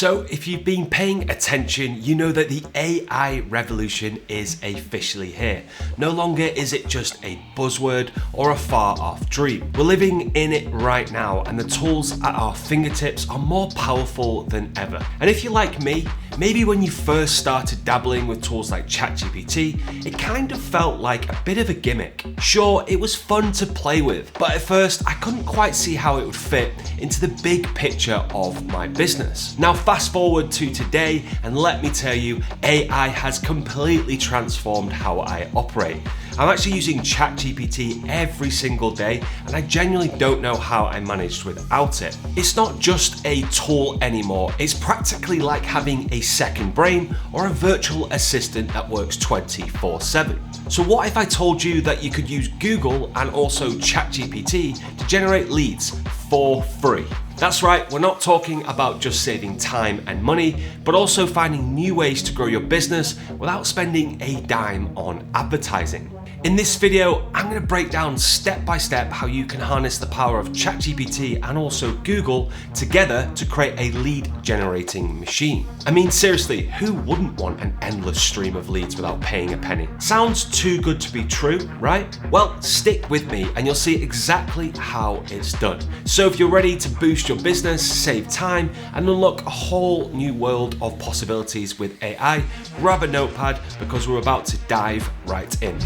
So if you've been paying attention, you know that the AI revolution is officially here. No longer is it just a buzzword or a far off dream. We're living in it right now, and the tools at our fingertips are more powerful than ever. And if you're like me, maybe when you first started dabbling with tools like ChatGPT, it kind of felt like a bit of a gimmick. Sure, it was fun to play with, but at first I couldn't quite see how it would fit into the big picture of my business. Now fast forward to today, and let me tell you, AI has completely transformed how I operate. I'm actually using ChatGPT every single day, and I genuinely don't know how I managed without it. It's not just a tool anymore, it's practically like having a second brain or a virtual assistant that works 24/7. So what if I told you that you could use Google and also ChatGPT to generate leads for free? That's right, we're not talking about just saving time and money, but also finding new ways to grow your business without spending a dime on advertising. In this video, I'm going to break down step by step how you can harness the power of ChatGPT and also Google together to create a lead generating machine. I mean, seriously, who wouldn't want an endless stream of leads without paying a penny? Sounds too good to be true, right? Well, stick with me and you'll see exactly how it's done. So if you're ready to boost your business, save time, and unlock a whole new world of possibilities with AI, grab a notepad because we're about to dive right in.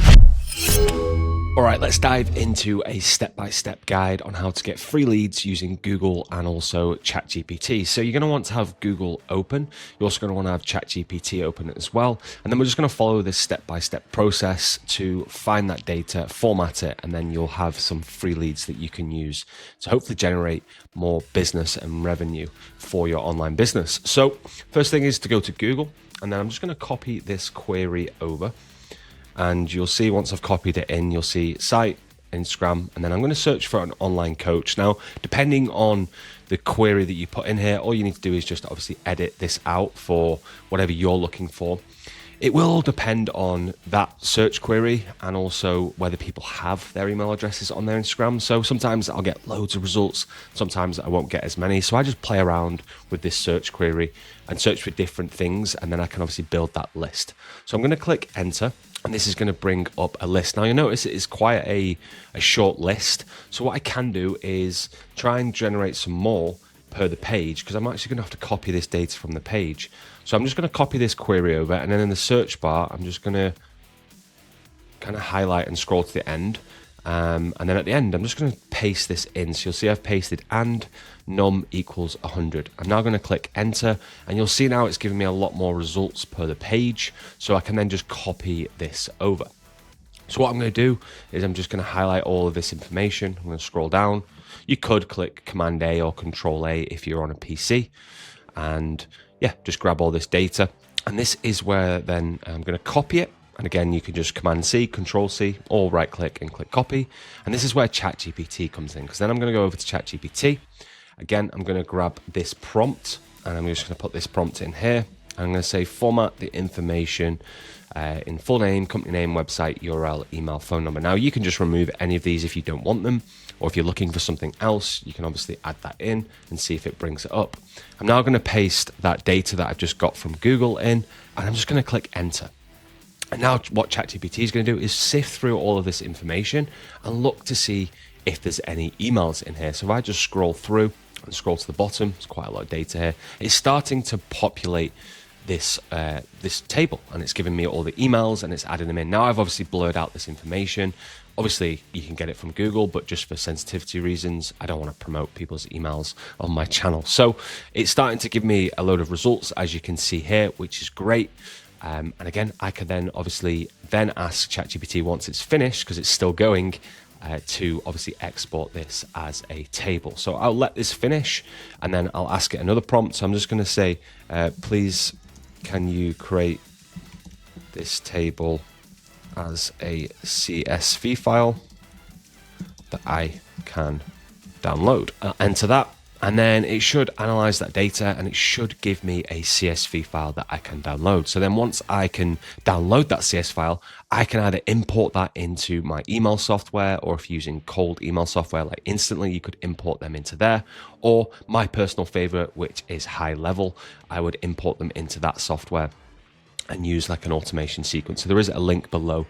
All right, let's dive into a step-by-step guide on how to get free leads using Google and also ChatGPT. So you're going to want to have Google open. You're also going to want to have ChatGPT open as well. And then we're just going to follow this step-by-step process to find that data, format it, and then you'll have some free leads that you can use to hopefully generate more business and revenue for your online business. So first thing is to go to Google, and then I'm just going to copy this query over. And you'll see once I've copied it in, you'll see site, Instagram, and then I'm going to search for an online coach. Now, depending on the query that you put in here, all you need to do is just obviously edit this out for whatever you're looking for. It will depend on that search query and also whether people have their email addresses on their Instagram. So sometimes I'll get loads of results, sometimes I won't get as many. So I just play around with this search query and search for different things, and then I can obviously build that list. So I'm going to click enter. And this is going to bring up a list. Now you'll notice it is quite a short list. So what I can do is try and generate some more per the page, because I'm actually going to have to copy this data from the page. So I'm just going to copy this query over, and then in the search bar, I'm just going to kind of highlight and scroll to the end. And then at the end, I'm just going to paste this in. So you'll see I've pasted and num equals 100. I'm now going to click enter, and you'll see now it's giving me a lot more results per the page. So I can then just copy this over. So what I'm going to do is I'm just going to highlight all of this information. I'm going to scroll down. You could click Command A or Control A if you're on a PC. And yeah, just grab all this data. And this is where then I'm going to copy it. And again, you can just Command C, Control C, or right click and click copy. And this is where ChatGPT comes in, because then I'm going to go over to ChatGPT. Again, I'm going to grab this prompt, and I'm just going to put this prompt in here. I'm going to say format the information in full name, company name, website, URL, email, phone number. Now you can just remove any of these if you don't want them, or if you're looking for something else, you can obviously add that in and see if it brings it up. I'm now going to paste that data that I've just got from Google in, and I'm just going to click enter. And now what ChatGPT is going to do is sift through all of this information and look to see if there's any emails in here. So if I just scroll through and scroll to the bottom, there's quite a lot of data here. It's starting to populate this table, and it's giving me all the emails and it's adding them in. Now I've obviously blurred out this information. Obviously you can get it from Google, but just for sensitivity reasons, I don't want to promote people's emails on my channel. So it's starting to give me a load of results, as you can see here, which is great. And again, I could then obviously then ask ChatGPT once it's finished, because it's still going, to obviously export this as a table. So I'll let this finish, and then I'll ask it another prompt. So I'm just going to say, please, can you create this table as a CSV file that I can download? I'll enter that. And then it should analyze that data and it should give me a CSV file that I can download. So then once I can download that CS file, I can either import that into my email software, or if you're using cold email software like Instantly, you could import them into there. Or my personal favorite, which is High Level, I would import them into that software and use like an automation sequence. So there is a link below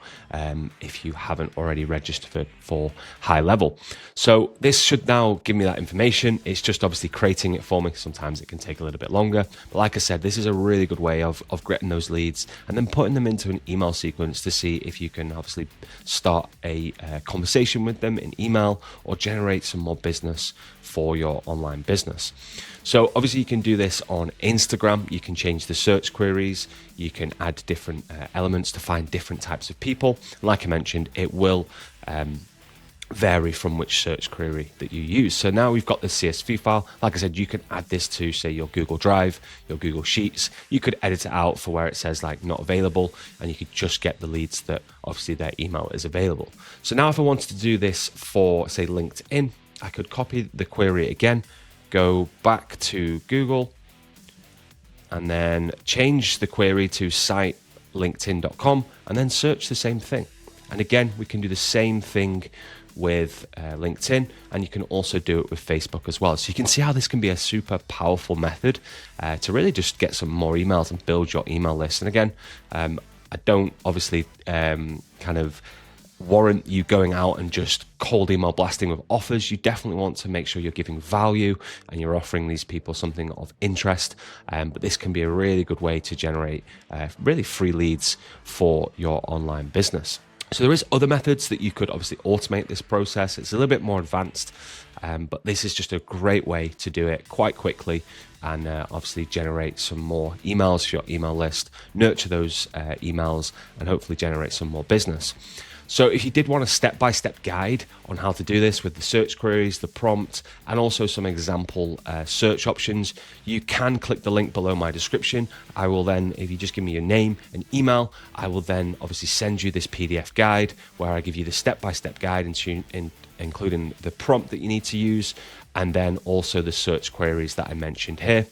if you haven't already registered for High Level. So this should now give me that information. It's just obviously creating it for me. Sometimes it can take a little bit longer. But like I said, this is a really good way of getting those leads and then putting them into an email sequence to see if you can obviously start a conversation with them in email or generate some more business for your online business. So obviously you can do this on Instagram. You can change the search queries. You can add different elements to find different types of people. Like I mentioned, it will vary from which search query that you use. So now we've got the CSV file. Like I said, you can add this to, say, your Google Drive, your Google Sheets. You could edit it out for where it says like not available, and you could just get the leads that obviously their email is available. So now if I wanted to do this for, say, LinkedIn, I could copy the query again, go back to Google, and then change the query to site.linkedin.com and then search the same thing. And again, we can do the same thing with LinkedIn, and you can also do it with Facebook as well. So you can see how this can be a super powerful method to really just get some more emails and build your email list. And again, I don't obviously kind of warrant you going out and just cold email blasting with offers. You definitely want to make sure you're giving value and you're offering these people something of interest. But this can be a really good way to generate really free leads for your online business. So there is other methods that you could obviously automate this process. It's a little bit more advanced, but this is just a great way to do it quite quickly and obviously generate some more emails for your email list, nurture those emails, and hopefully generate some more business. So if you did want a step-by-step guide on how to do this with the search queries, the prompt, and also some example search options, you can click the link below my description. I will then, if you just give me your name and email, I will then obviously send you this PDF guide where I give you the step-by-step guide including the prompt that you need to use, and then also the search queries that I mentioned here.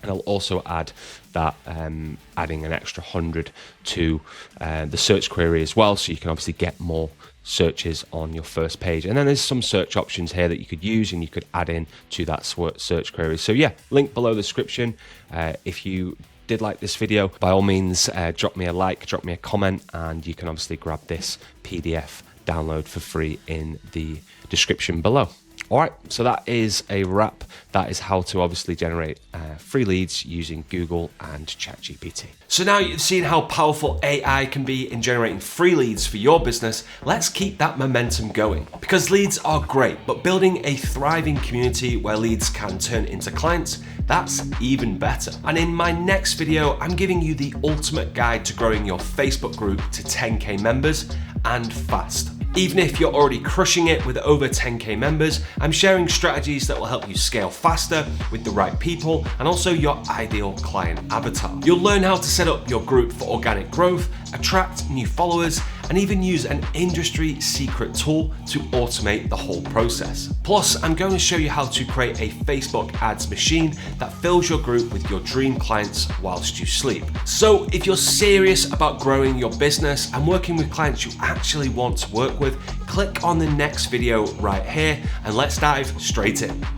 And I'll also add that adding an extra 100 to the search query as well, so you can obviously get more searches on your first page. And then there's some search options here that you could use and you could add in to that search query. So yeah, link below the description. If you did like this video, by all means, drop me a like, drop me a comment, and you can obviously grab this PDF download for free in the description below. All right, so that is a wrap. That is how to obviously generate free leads using Google and ChatGPT. So now you've seen how powerful AI can be in generating free leads for your business. Let's keep that momentum going, because leads are great, but building a thriving community where leads can turn into clients, that's even better. And in my next video, I'm giving you the ultimate guide to growing your Facebook group to 10K members and fast. Even if you're already crushing it with over 10K members, I'm sharing strategies that will help you scale faster with the right people and also your ideal client avatar. You'll learn how to set up your group for organic growth, attract new followers, and even use an industry secret tool to automate the whole process. Plus, I'm going to show you how to create a Facebook ads machine that fills your group with your dream clients whilst you sleep. So if you're serious about growing your business and working with clients you actually want to work with, click on the next video right here and let's dive straight in.